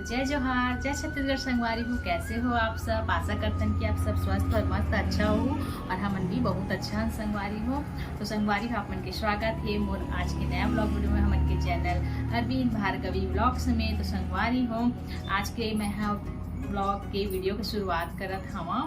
तो जय जोहार, जय छत्तीसगढ़ संगवारी हो। कैसे हो आप सब? आशा करते हैं कि आप सब स्वस्थ और मस्त अच्छा हो और हमन भी बहुत अच्छा संगवारी हो। तो संगवारी हो आप मन के स्वागत है मोर आज के नया ब्लॉग वीडियो में हमन के चैनल अरविंद भार्गवी ब्लॉग्स में। तो संगवारी हो आज के मैं ब्लॉग के वीडियो की शुरुआत करत हवा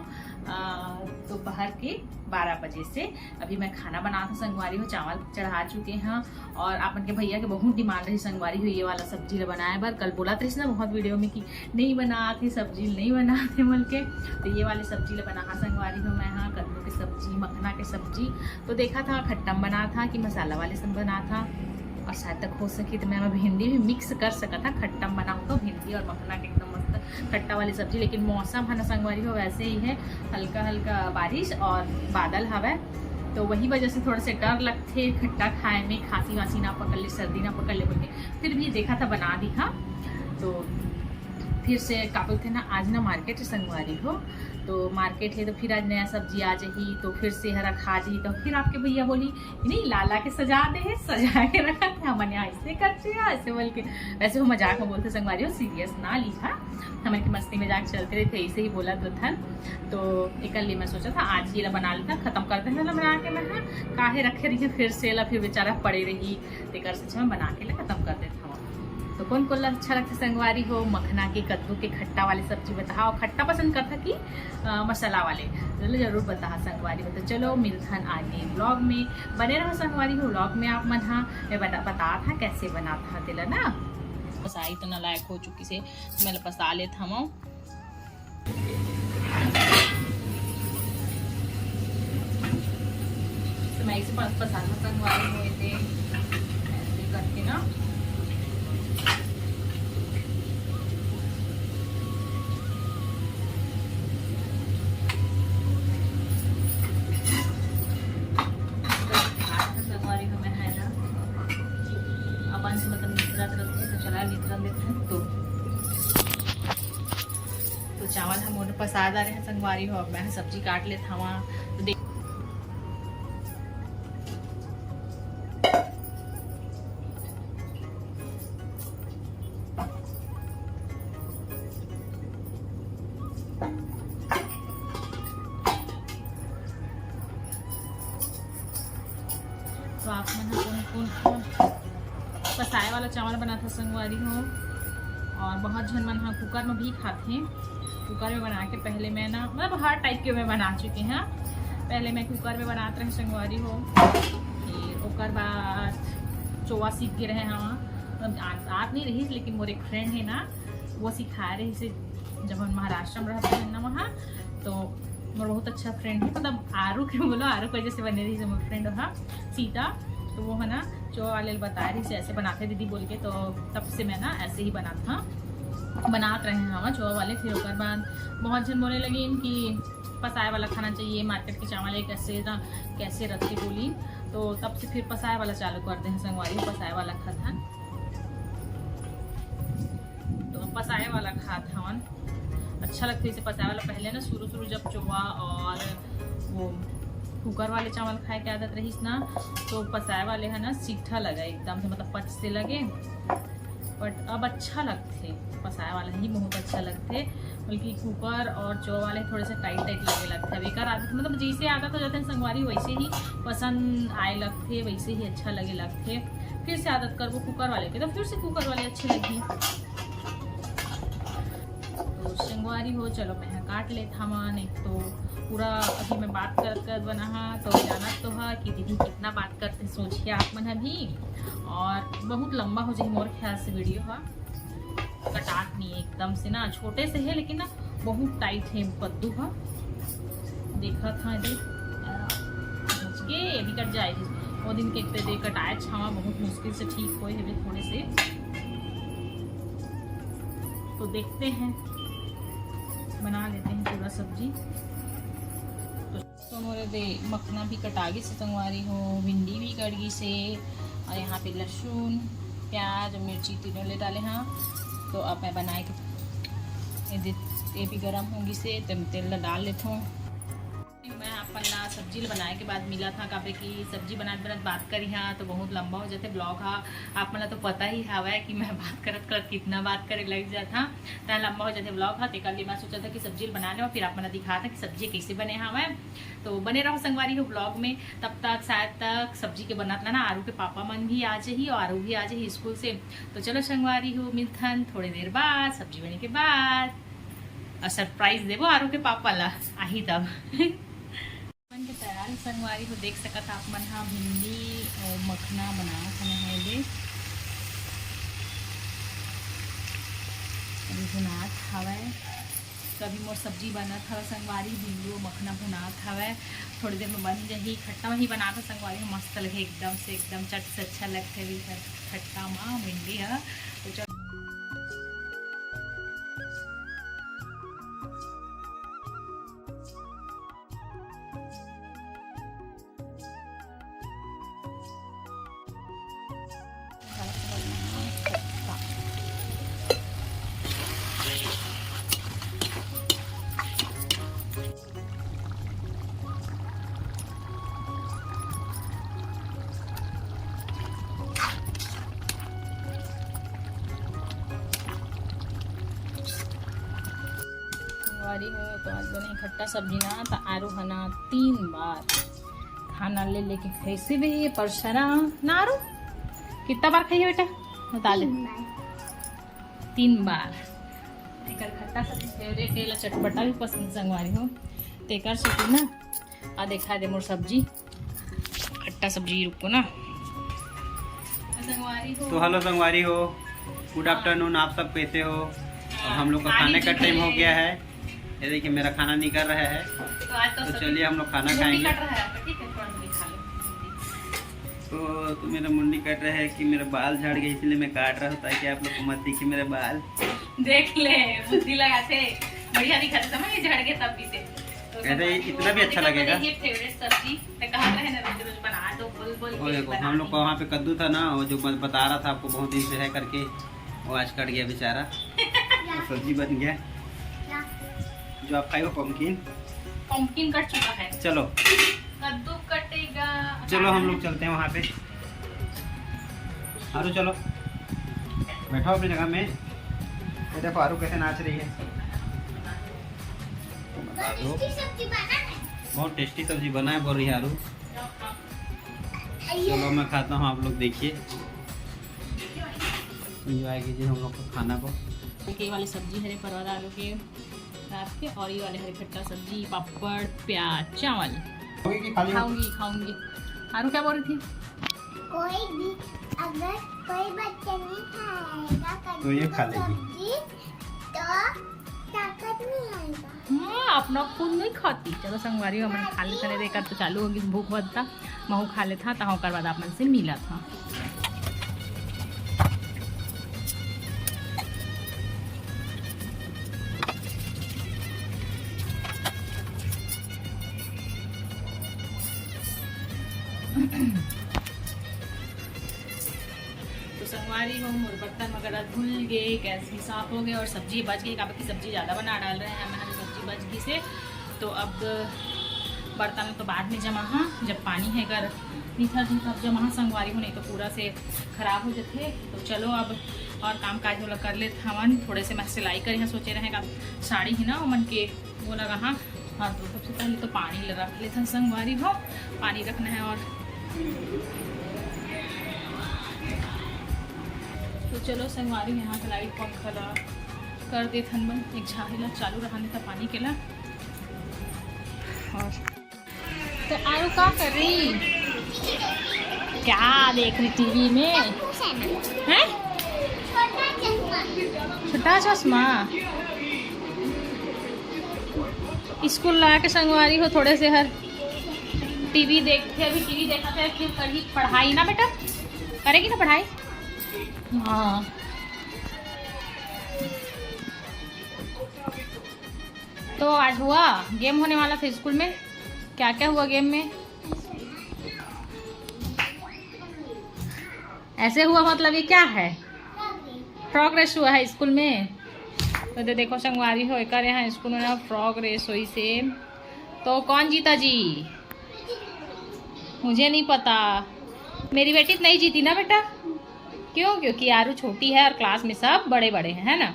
दोपहर के 12 बजे से। अभी मैं खाना बना था संगवारी हो, चावल चढ़ा चुके हैं और आपन के भैया के बहुत डिमांड रही संगवारी हो ये वाला सब्जी ला बनाए बर। कल बोला था ना बहुत वीडियो में कि नहीं बनाते सब्जी नहीं बनाते बोल के, तो ये वाली सब्जी ला बना संगवारी हो मैं। हाँ, कद्दू की सब्जी, मखना की सब्जी तो देखा था, खट्टा बना था कि मसाला वाले सब बना था और शायद तक हो सके तो मैं भिंडी भी मिक्स कर सका था। खट्टा बना हो तो भिंडी और मखना के एकदम मस्त खट्टा वाली सब्जी। लेकिन मौसम है ना संगवारी हो वैसे ही है, हल्का हल्का बारिश और बादल हवा, तो वही वजह से थोड़ा से डर लगते खट्टा खाए में, खांसी वासी ना पकड़ ले, सर्दी ना पकड़ ले बोल के फिर भी देखा था बना दी। हाँ, तो फिर से का बोलते ना आज ना मार्केट है संगवारी हो, तो मार्केट है तो फिर आज नया सब्जी आ जाही तो फिर से हरा खा जी। तो फिर आपके भैया बोली नहीं लाला के सजा दे है, सजा के रखा थे हमने ऐसे करते ऐसे बोल के। वैसे वो मजाक में बोलते संगवारी हो, सीरियस ना ली था, हमारे की मस्ती मजाक चलते रहे थे, ऐसे ही बोला तो था। तो एक लिए मैं सोचा था आज ये बना लेता, खत्म करते हैं ना बना के। मैं काहे रखे रही फिर से ला फिर बेचारा पड़े रही, तो से मैं बना के खत्म कर देता हूँ। तो कौन कौन अच्छा लगता संगवारी हो? मखना की, कद्दू के खट्टा वाली सब्जी बताओ, खट्टा पसंद करता कि मसाला वाले? चलो जरूर बता संगवारी हो। तो चलो मिलता आगे ब्लॉग में, बने रहो संगवारी हो ब्लॉग में। आप मन हाँ मैं बता था कैसे बना था दिला ना, पसाई तो न लायक हो चुकी से मैं पसा लेता हूँ। तो मैं इसे पसाना संगवारी हुए थे ऐसे करके ना। तो चावल हम उन्हें पसा रहे हैं संगवारी हो, अब मैं सब्जी काट लेता हूँ। तो देख तो आप कौन पसाए वाला चावल बना था संगवारी हो। और बहुत जन मन हाँ कुकर में भी खाते हैं, कुकर में बना के पहले मैं ना मतलब हर टाइप के मैं बना चुके हैं। पहले मैं कुकर में बनाते रहे संगवारी हो, फिर ओकर बाद चोवा सीख के रहे हाँ, आप नहीं रही लेकिन मोर एक फ्रेंड है ना वो सिखाए रही से। जब हम महाराष्ट्र में रहते हैं ना वहाँ, तो मोर बहुत अच्छा फ्रेंड है, मतलब आरू के बोलो आरू की वजह से बने रही मोर फ्रेंड वहाँ सीता, तो वो है ना चो वाले बता रही से ऐसे बनाते दीदी बोल के। तो तब से मैं ना ऐसे ही बनाते रहे हैं हम चो वाले। फिर उसके बाद बहुत जन बोलने लगी कि पसाए वाला खाना चाहिए, मार्केट के चावल कैसे ना कैसे रखते बोली, तो तब से फिर पसाए वाला चालू करते हैं संगवारी। पसाए वाला खाता, तो पसाए वाला खाता हवन अच्छा लगता है इसे पसाए वाला। पहले ना शुरू जब चोवा और वो कुकर वाले चावल खाए की आदत रही ना, तो पसाए वाले है ना सीठा लगा एकदम से, मतलब पच से लगे, बट अब अच्छा लगते पसाए वाले ही बहुत अच्छा लगते, बल्कि कुकर और चो वाले थोड़े से टाइट लगे लगते। अब एक आदत मतलब जैसे आदत हो जाते हैं संगवारी वैसे ही पसंद आए लगते, वैसे ही अच्छा लगे लगते। फिर से आदत कर वो कुकर वाले के, तो फिर से कुकर वाले अच्छे लगे। तो संगवारी हो चलो मैं काट लेता हूँ, नहीं तो पूरा अभी मैं बात कर बना तो जाना तो है कि दीदी कितना बात करते सोचिए आप मन अभी, और बहुत लंबा हो जाए मोर ख्याल से वीडियो है। कटाट नहीं एकदम से ना, छोटे से है लेकिन ना बहुत टाइट है कद्दू का, देखा था के अभी कट जाएगी। वो दिन के दे कटाए छावा बहुत मुश्किल से ठीक हुए है थोड़े से, तो देखते हैं बना लेते हैं पूरा सब्जी। तो मोरे दे मखना भी कटागी से संगवारी हो, भिंडी भी कटगी से, और यहाँ पे लहसुन प्याज और मिर्ची तीनों ले डाले हाँ। तो अब मैं बनाए के ये भी गर्म होंगी से तो तेल डाल लेता हूँ। मैं यहाँ अपन ला सब्जी बनाए के बाद मिला था काबे की सब्जी बनाते बनाते बात करी हाँ तो बहुत लंबा हो जाते ब्लॉग हाँ। आप मला तो पता ही हवा है कि मैं बात करत करत कितना बात करे लग जाता तो लंबा हो जाते ब्लॉग हाँ। तो कल मैं सोचा था कि सब्जी बना ले और फिर आप मला दिखा था कि सब्जी कैसे बने हवा। तो बने रहो संगवारी हो ब्लॉग में। तब तक शायद तक सब्जी के बनत ना आरू के पापा मन भी आ जाही और आरू भी आ जाही स्कूल से। तो चलो संगवारी हो मिलथन थोड़ी देर बाद सब्जी बने के बाद और सरप्राइज देवो आरू के पापा ला आही तब मन के तैयार संगवारी को देख सकत आप मन हाँ भिंडी और मखना बना है भुनात हवै। कभी मोर सब्जी बनत हवे संगवारी भिंडी और मखना भुनात हवै। थोड़ी देर में बन जाही खट्टा ही बनाता संगवारी मस्त लगे एकदम से एकदम चट से अच्छा लगते खट्टा माँ भिंडी है। तो हो तो आज बने खट्टा सब्जी ना तो आरू हना 3 बार खाना ले लेके कैसे भी ये परसरा ना आरू कितना बार खाइए बेटा बता दे 3 बार। तेकर खट्टा सब्जी फेवरेट है चटपटा भी पसंद संगवारी हो तेकर से तू ना आ देखा दे मोर सब्जी खट्टा सब्जी रुको ना संगवारी हो। तो हेलो संगवारी हो गुड आफ्टरनून आप सब कैसे हो। और हम लोग का खाने का टाइम हो गया है। ये देखिए मेरा खाना निकल रहा है तो चलिए हम लोग खाना खाएंगे। तो मेरा मुंडी कट रहा है कि मेरा बाल झड़ गया इसलिए मैं काट रहा हूँ ताकि आप लोग को मत दिखे मेरे बाल। देख ले बुद्धि लगाते बढ़िया दिखाते समय झड़ गए तब भी से ऐसे इतना भी अच्छा लगेगा। ये फेवरेट सब्जी तो कहा रहे ना रोज रोज बना दो बोल वो देखो हम लोग को वहाँ पे कद्दू था ना वो जो बता रहा था आपको बहुत दिन से है करके वो आज कट गया बेचारा तो सब्जी बन गया। जो आप खाए हो पंपकिन कट चुका है। चलो कद्दू कटेगा। चलो हम लोग चलते हैं वहाँ पे। आरू चलो बैठो अपनी जगह में। ये देखो आरू कैसे नाच रही है। बहुत टेस्टी सब्जी बना है बोल रही है आरू। चलो मैं खाता हूँ आप लोग देखिए एंजॉय कीजिए हम लोग को खाना को। ये वाली सब्जी हरे परवल आलू के रात के और ये वाले हरे खट्टा सब्जी पापड़ प्याज चावल खाऊंगी। आरू क्या बोल रही थी कोई भी अगर कोई बच्चा नहीं खाएगा तो ये खा लेगी तो ताकत नहीं आएगा। अपना खुद नहीं खाती। चलो संगवारी हम खा लेते देकर तो चालू होगी भूख बढ़ता महू खा लेता तो कर बाद आप मन से मिला था। तो संगवारी हो मोर बर्तन वगैरह धुल गए गैस भी साफ हो गए और सब्जी बच गई काबे की सब्जी ज़्यादा बना डाल रहे हैं मैंने सब्जी बच गई से। तो अब बर्तन तो बाद में जमा हाँ जब पानी है कर मीठा तब जमा हाँ संगवारी हो नहीं तो पूरा से ख़राब हो जाते। तो चलो अब और काम काज वाला कर लेते हमन। थोड़े से मैं सिलाई कर यहाँ सोचे रहेगा साड़ी है ना मन के वो लगा हाँ तो सबसे पहले तो पानी रख लेते हैं संगवारी हो। पानी रखना है और तो चलो संगवारी यहाँ का लाइट पंखा ला कर दे थन बन एक झाड़ीला चालू रहने था पानी के ला। और तो आरू का कर रही क्या देख रही टीवी में हैं छोटा चश्मा स्कूल ला के संगवारी हो थोड़े से हर टीवी देखते अभी टीवी देखा था फिर कभी पढ़ाई ना बेटा करेगी ना पढ़ाई। हाँ तो आज हुआ गेम होने वाला था स्कूल में क्या क्या हुआ गेम में ऐसे हुआ मतलब ये क्या है फ्रॉक रेस हुआ है स्कूल में। तो देखो संगवारी हो एक यहाँ स्कूल में ना फ्रॉक रेस हुई से तो कौन जीता जी? मुझे नहीं पता। मेरी बेटी नहीं जीती ना बेटा। क्यों? क्योंकि आरू छोटी है और क्लास में सब बड़े बड़े हैं, है ना।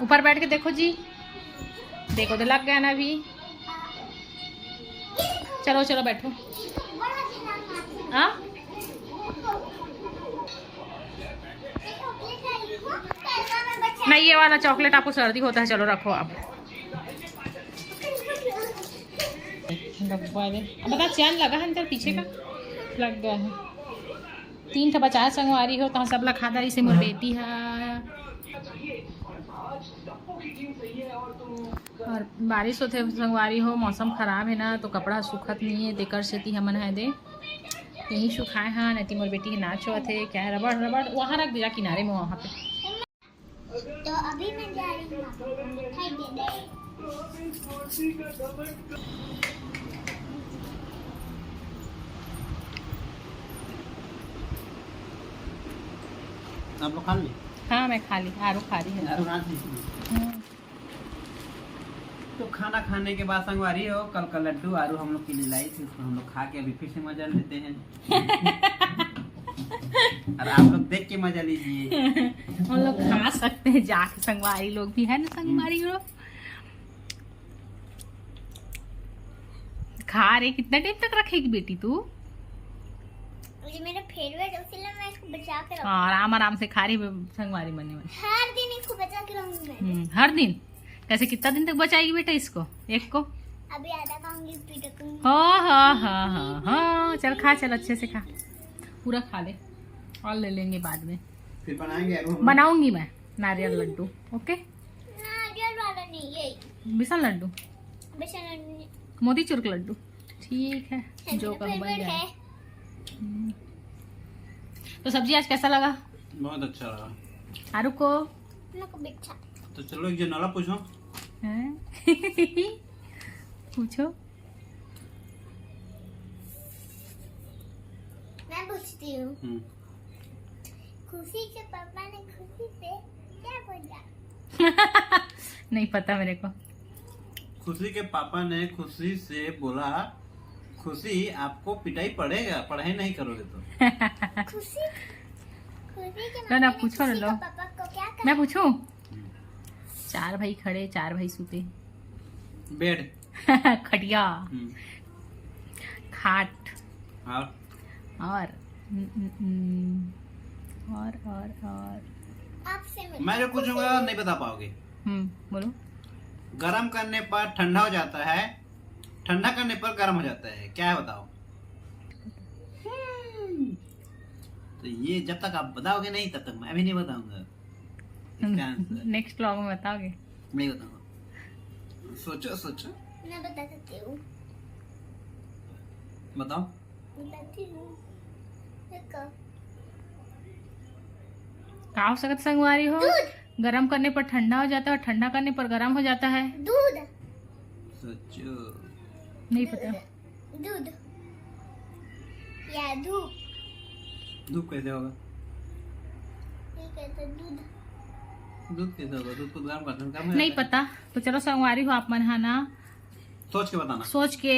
ऊपर बैठ के देखो जी, देखो तो लग गया ना अभी। चलो चलो बैठो। हाँ नहीं, ये वाला चॉकलेट आपको सर्दी होता है। चलो रखो आप। बता चैन लगा है अंदर पीछे का लग गया है। 3 बचा संगवारी हो तो सब ला खाता इसे मोर बेटी है। और बारिश होते संगवारी हो, मौसम खराब है ना तो कपड़ा सूखत नहीं है। देकर सेती हमन है दे यही सुखाए हाँ। नहीं मोर बेटी के नाच होते क्या है। रबड़ रबड़ वहाँ रख दिया किनारे में वहाँ पे। तो अभी मैं जा रही हूँ मिठाई देने। आप लोग खा ली? हाँ मैं खा ली। आरू खा रही है। आरू खा ली। तो खाना खाने के बाद संगवारी हो, कल का लड्डू आरू हम लोग के लिए लाई थी, उसको हम लोग खा के अभी फिर से मजा लेते हैं। और आप लोग देख के मजा लीजिए। हम लोग खा सकते हैं जाके। संगवारी लोग भी है ना, संगवारी लोग खा रहे। कितना टाइम तक रखेगी बेटी तू? ये मेरा फेवरेट है, इसलिए मैं इसको बचा के हाँ आराम आराम से खा रही संगवारी बनने वाली। हर दिन इसको बचा के रखूंगी मैं। हर दिन? कैसे कितना दिन तक बचाएगी बेटा इसको? एक को अभी आधा खाऊंगी फिर रखूंगी। हाँ चल खा, चल अच्छे से खा, पूरा खा ले और ले लेंगे बाद में। फिर बनाएंगे। बनाऊंगी मैं नारियल लड्डू। ओके नारियल वाला नहीं, ये बेसन लड्डू, बेसन लड्डू नहीं। मोतीचूर का लड्डू। ठीक है जो कहो बन फेवरेट जाए। है। तो सब्जी आज कैसा लगा? बहुत अच्छा लगा। आरू को? मेरे को बिच्छा। तो चलो एक जनौला पूछो। पूछो। मैं पूछती हूँ। खुशी के पापा ने खुशी से क्या बोला? नहीं पता मेरे को। खुशी के पापा ने खुशी से बोला, खुशी आपको पिटाई पड़ेगा, पढ़ाई नहीं करोगे तो। खुशी खुशी के ना, ना, मम्मी ने पूछो ना खुशी लो। के पापा को क्या कहा? मैं पूछूं? 4 भाई खड़े 4 भाई सूते। बेड। खटिया, खाट और आपसे मैं जो पूछूंगा नहीं बता पाओगे। बोलो। गरम करने पर ठंडा हो जाता है, ठंडा करने पर गर्म हो जाता है, क्या है बताओ? तो ये जब तक आप बताओगे नहीं तब तक मैं भी नहीं बताऊंगा। इसका आंसर नेक्स्ट व्लॉग में बताओगे? नहीं बताऊंगा। सोचो सोचो। मैं बता सकती हूँ। बताओ। बताती हूँ। देखो। क्या हो सकता संगवारी हो? दूध। गरम करने पर ठंडा हो जाता है और ठंडा करने पर गरम हो जाता है। दूध। सोचो। नहीं पता। दूध या धूप। धूप कैसे होगा? ठीक है तो दूध। दूध कैसे होगा? दूध को गर्म करते हैं, गर्म हो नहीं जाता पता। तो चलो संगवारी हो आप मन है ना, है। सोच के बताना। सोच के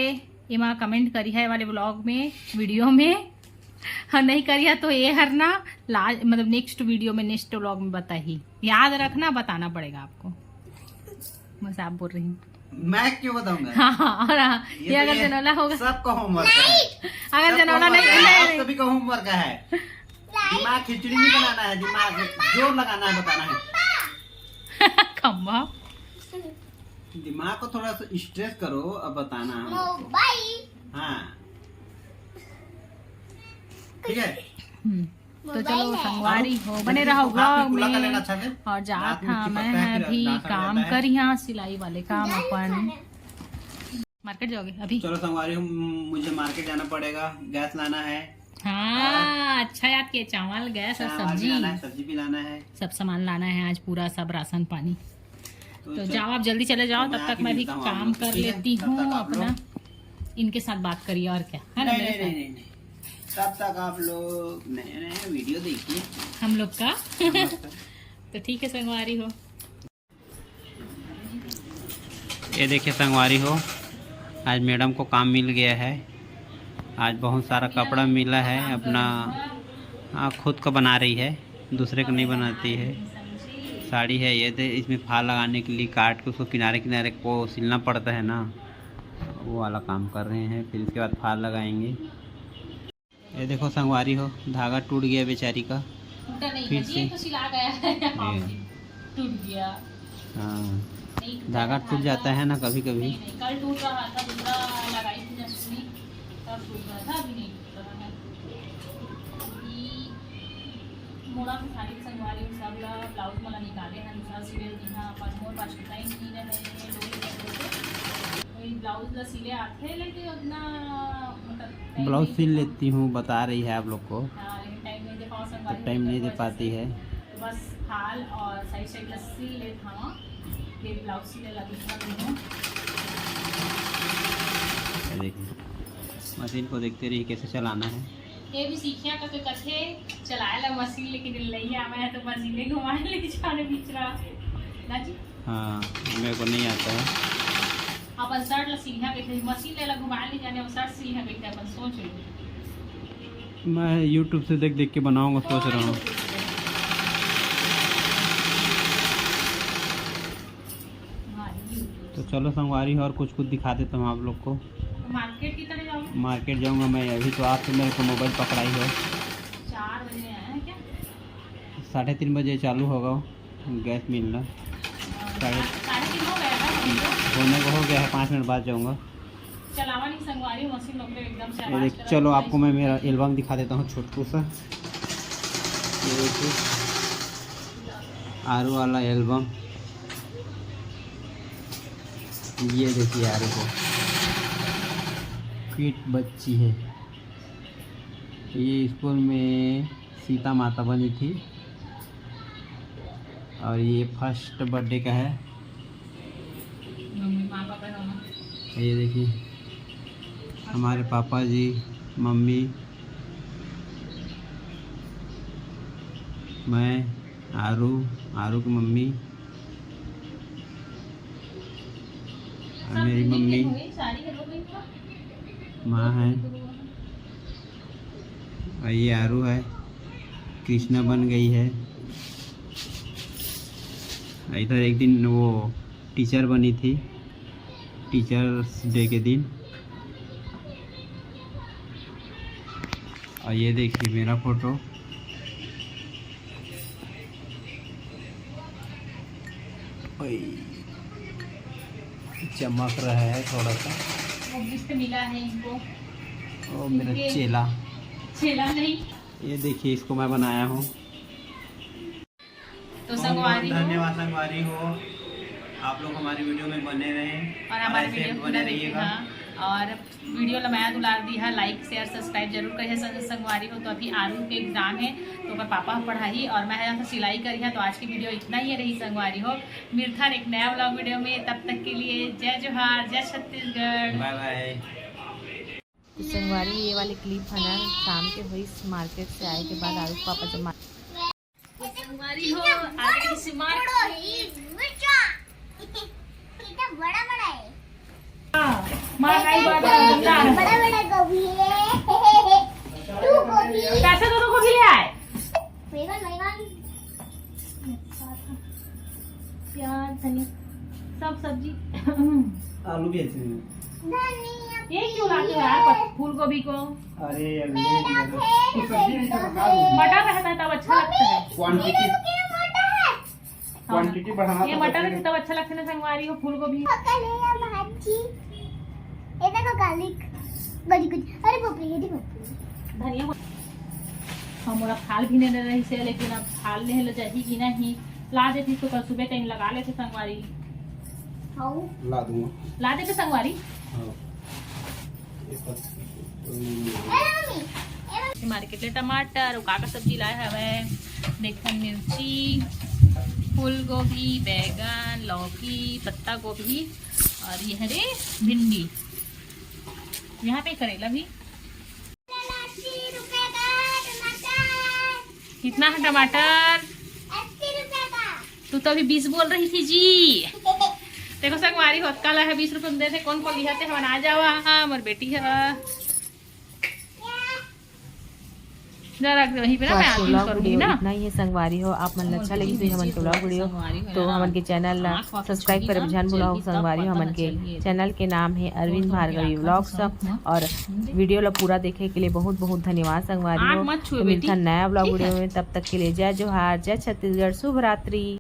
इमा कमेंट करी है वाले व्लॉग में, वीडियो में। हाँ नहीं करिया तो ये हर ना मतलब नेक्स्ट वीडियो में, नेक्स्ट व्लॉग में बता ही। याद रखना, बताना पड़ेगा आपको। बस आप बोल रही हूँ। मैं क्यों बताऊंगा? हाँ और हाँ, ये अगर जनौला होगा। सबका होमवर्क है। अगर जनौला नहीं आप सभी का होमवर्क है। दिमाग खिचड़ी नहीं बनाना है, दिमाग जोर लगाना है, बताना है। खम्बा। दिमाग को थोड़ा सा स्ट्रेस करो, अब बताना है। मोबाइल। हाँ ठीक है। तो चलो संगवारी हो, बने रहो व्लॉग में। और जात हाँ मैं अभी काम कर यहाँ सिलाई वाले काम अपन। मार्केट जाओगे अभी? चलो संगवारी हो, मुझे मार्केट जाना पड़ेगा, गैस लाना है। हाँ अच्छा याद किए। चावल, गैस और सब्जी भी लाना है। सब सामान लाना है आज, पूरा सब राशन पानी। तो जाओ आप जल्दी चले जाओ, तब तक मैं भी काम कर लेती हूँ अपना। इनके साथ बात करिए और क्या है ना। नहीं तब तक आप लोग नए वीडियो देखिए हम लोग का। तो ठीक है संगवारी हो। ये देखिए संगवारी हो, आज मैडम को काम मिल गया है। आज बहुत सारा कपड़ा मिला है, अपना खुद का बना रही है, दूसरे को नहीं बनाती है। साड़ी है ये, इसमें फाल लगाने के लिए काट के उसको किनारे किनारे को सिलना पड़ता है ना, वो वाला काम कर रहे हैं। फिर इसके बाद फाल लगाएंगे। ये देखो संगवारी हो, धागा टूट गया बेचारी का, फिर से टूट गया। हाँ, धागा टूट जाता है ना कभी कभी। कल टूट रहा था, दूसरा लगाई थी जसमी, तब टूट रहा था, अभी नहीं टूट रहा है। मोड़ा में खाली संगवारी सब ला ब्लाउज मला निकाले हैं, दूसरा सिले दिहा पर मोर पास टाइम नहीं रहे लोग, वही ब्लाउज ला सिले आते लेकिन उतना मतलब ब्लाउज सिल लेती हूँ, बता रही है आप लोग को। हाँ, लेकिन टाइम नहीं दे पाओ संगवारी, तो टाइम नहीं दे पाती है, तो बस फाल और साइड साइड ला सिल ले था, फिर ब्लाउज सिले ला दूसरा दूँ। देखिए मशीन को देखते रहिए कैसे चलाना है। ये भी सीखिया का कथे चलाए ला मशीन, लेकिन नहीं आवा है तो मशीने घुमाने ले जाने बीच रहा ना जी। हाँ, मेरे को नहीं आता है। अपन शर्ट ला सीखिया के मशीन ले ला घुमाने ले जाने, और शर्ट सीखिया के अपन सोच रही। मैं YouTube से देख देख के बनाऊंगा, सोच रहा हूँ। तो चलो संगवारी और कुछ कुछ दिखा देता हूँ आप लोग को। मार्केट की तरह जाओगे? मार्केट जाऊंगा मैं अभी, तो आप तो मेरे को मोबाइल पकड़ाई हो। 4 बजे आए हैं क्या? 3:30 बजे चालू होगा गैस मिलना। 3:30 हो गया था होने को हो गया है, 5 मिनट बाद जाऊंगा। चलावा नहीं संगवारी मशीन लोग एकदम से ये आवाज देख, कर चलो रहा है। आपको मैं मेरा एल्बम दिखा देता हूँ छोटू सा। ये देखिए आरू वाला एल्बम, ये देखिए आरू को क्यूट बच्ची है। ये स्कूल में सीता माता बनी थी, और ये फर्स्ट बर्थडे का है। मम्मी पापा का होना। ये देखिए हमारे पापा जी, मम्मी, मैं, आरू की मम्मी और मेरी मम्मी, माँ है, और ये आरू है, कृष्णा बन गई है। इधर एक दिन वो टीचर बनी थी, टीचर्स डे के दिन। और ये देखिए मेरा फोटो, चमक रहा है थोड़ा सा। वो गिफ्ट मिला है इनको, और मेरा चेला, चेला नहीं, ये देखिए इसको मैं बनाया हूँ। तो संगवारी हो, धन्यवाद संगवारी हो, आप लोग हमारी वीडियो में बने रहें और हमारे ऐसे वीडियो बने रहिएगा। हाँ, और वीडियो लमाया दुलार दी है, लाइक शेयर सब्सक्राइब जरूर करिए संगवारी हो। तो अभी आरू के एग्जाम है, तो मैं पापा पढ़ाई और मैं यहाँ से सिलाई करी है। तो आज की वीडियो इतना ही रही संगवारी हो। मिलता है एक नया ब्लॉग वीडियो में, तब तक के लिए जय जोहार, जय छत्तीसगढ़, बाय बाय। संगवारी ये वाली क्लिप है ना, शाम के हुई मार्केट से आए के बाद आरू पापा जब संगवारी हो आगे से बड़ा बड़ा है, बड़ा बड़ा गोभी है। 2 गोभी, कैसे दोनों को भी ले आए, बैगन प्याज धनिया सब सब्जी। आलू भी ऐसे हैं। धनिया, ये क्यों लाते हो यार फूल गोभी को? अरे मटर रहता है तब अच्छा लगता है, क्वांटिटी बढ़ाना ये मटर है तब अच्छा लगता है ना संगवारी हो। फूल गोभी भाजी, ये देखो गार्लिक, बड़ी कुछ। अरे बाप रे, ये देखो धनिया हमारा फाल भी नहीं रही से, लेकिन अब फाल नहीं ले जाती कि नहीं ला देती तो कल सुबह टाइम लगा लेते संगवारी। हाउ ला दूंगा, ला देते संगवारी। मार्केट ले टमाटर का सब्जी लाया है, देखन मिर्ची, फूल गोभी, बैगन, लौकी, पत्ता गोभी, और ये हरे भिंडी, यहाँ पे करेला भी। 80 रुपए का टमाटर, कितना है टमाटर? 80 रुपए का। तू तो अभी 20 बोल रही थी जी। देखो संगवारी हो कल है 20 रुपये में दे थे कौन को लिया थे हम आ जावा हमार बेटी है जरा वहीं पे ना मैं आती करूंगी ना। इतना ही है संगवारी हो आप मन अच्छा लगी तो हमन के व्लॉग वीडियो तो हमन के चैनल ला सब्सक्राइब करे ध्यान बुलाओ संगवारी हमन के चैनल के नाम है अरविंद भार्गवी व्लॉग्स और वीडियो ला पूरा देखे के लिए बहुत बहुत धन्यवाद संगवारी हो। तो मिलता नया व्लॉग वीडियो में, तब तक के लिए जय जोहार, जय छत्तीसगढ़, शुभ रात्रि।